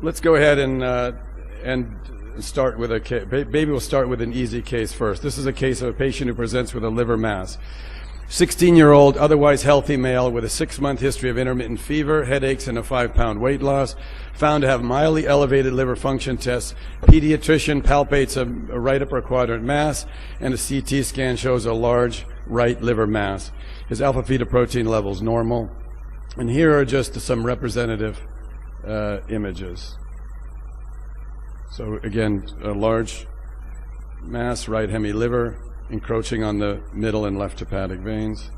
let's go ahead and start with a case. Maybe we'll start with an easy case first. This is a case of a patient who presents with a liver mass. 16-year-old, otherwise healthy male with a 6-month history of intermittent fever, headaches, and a 5-pound weight loss. Found to have mildly elevated liver function tests. Pediatrician palpates a right upper quadrant mass, and a CT scan shows a large right liver mass. His alpha-fetoprotein levels normal. And here are just some representative images. So again, a large mass, right hemiliver, encroaching on the middle and left hepatic veins.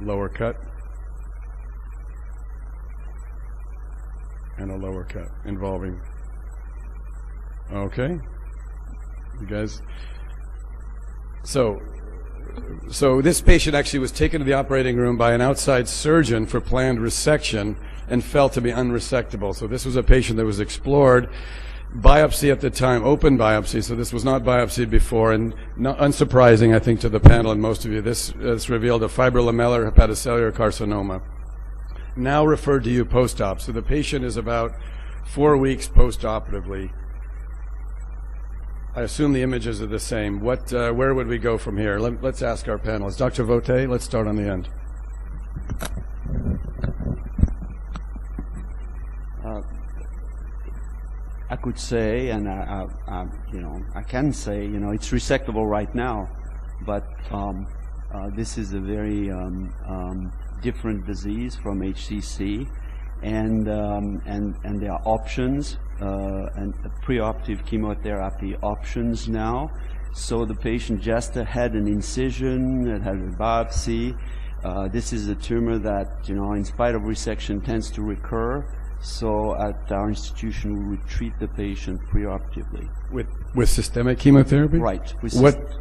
Lower cut. And a lower cut involving. Okay. You guys. So this patient actually was taken to the operating room by an outside surgeon for planned resection and felt to be unresectable. So this was a patient that was explored. Biopsy at the time, open biopsy, so this was not biopsied before, and unsurprising, I think, to the panel and most of you, this revealed a fibrolamellar hepatocellular carcinoma. Now referred to you post-op. So the patient is about 4 weeks post-operatively. I assume the images are the same. Where would we go from here? Let's ask our panelists. Dr. Vote, let's start on the end. I could say, and I can say, it's resectable right now, but this is a very different disease from HCC, and there are options and preoperative chemotherapy options now. So the patient just had an incision, it had a biopsy. This is a tumor that, in spite of resection, tends to recur. So at our institution, we would treat the patient preoperatively. With systemic chemotherapy? Right.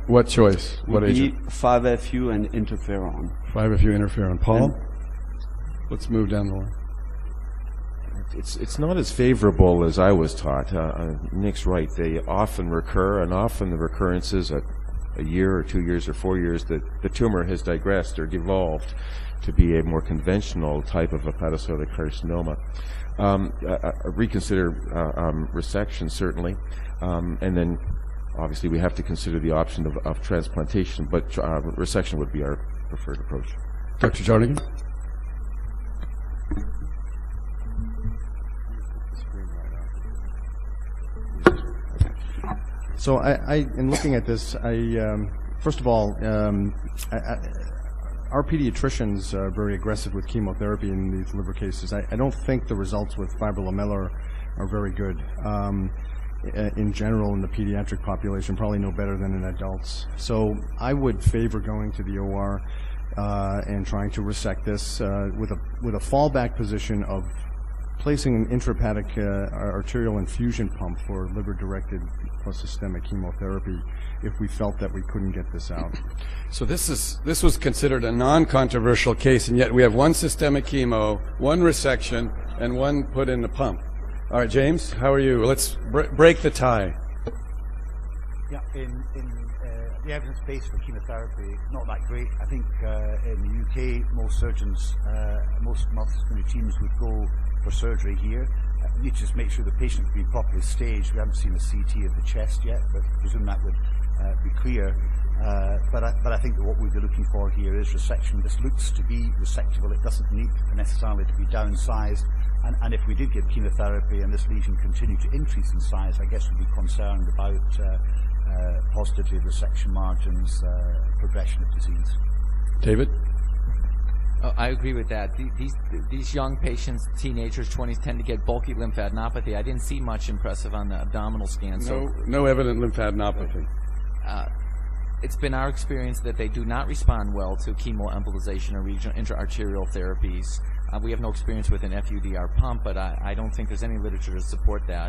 What choice? What agent? 5-FU and interferon. 5-FU interferon. Paul? Let's move down the line. It's not as favorable as I was taught. Nick's right. They often recur, and often the recurrences at a year or 2 years or 4 years, the tumor has digressed or devolved to be a more conventional type of hepatocellular carcinoma. Reconsider resection, certainly, and then obviously we have to consider the option of transplantation, but resection would be our preferred approach. Dr. Jarnigan? So in looking at this, first of all, our pediatricians are very aggressive with chemotherapy in these liver cases. I don't think the results with fibrolamellar are very good. In general, in the pediatric population, probably no better than in adults. So I would favor going to the OR and trying to resect this with a fallback position of placing an intrahepatic arterial infusion pump for liver-directed plus systemic chemotherapy if we felt that we couldn't get this out. So this was considered a non-controversial case, and yet we have one systemic chemo, one resection, and one put in the pump. All right, James, how are you? Let's break the tie. Yeah, in the evidence base for chemotherapy, not that great. I think in the UK, most surgeons, most multidisciplinary teams would go for surgery here. We need to just make sure the patient's been properly staged. We haven't seen a CT of the chest yet, but I presume that would be clear. But I think that what we'd be looking for here is resection. This looks to be resectable. It doesn't need necessarily to be downsized. And if we did give chemotherapy and this lesion continued to increase in size, I guess we'd be concerned about positivity of resection margins, progression of disease. David? I agree with that. These young patients, teenagers, 20s, tend to get bulky lymphadenopathy. I didn't see much impressive on the abdominal scan. No evident lymphadenopathy. It's been our experience that they do not respond well to chemoembolization or regional intra-arterial therapies. We have no experience with an FUDR pump, but I don't think there's any literature to support that.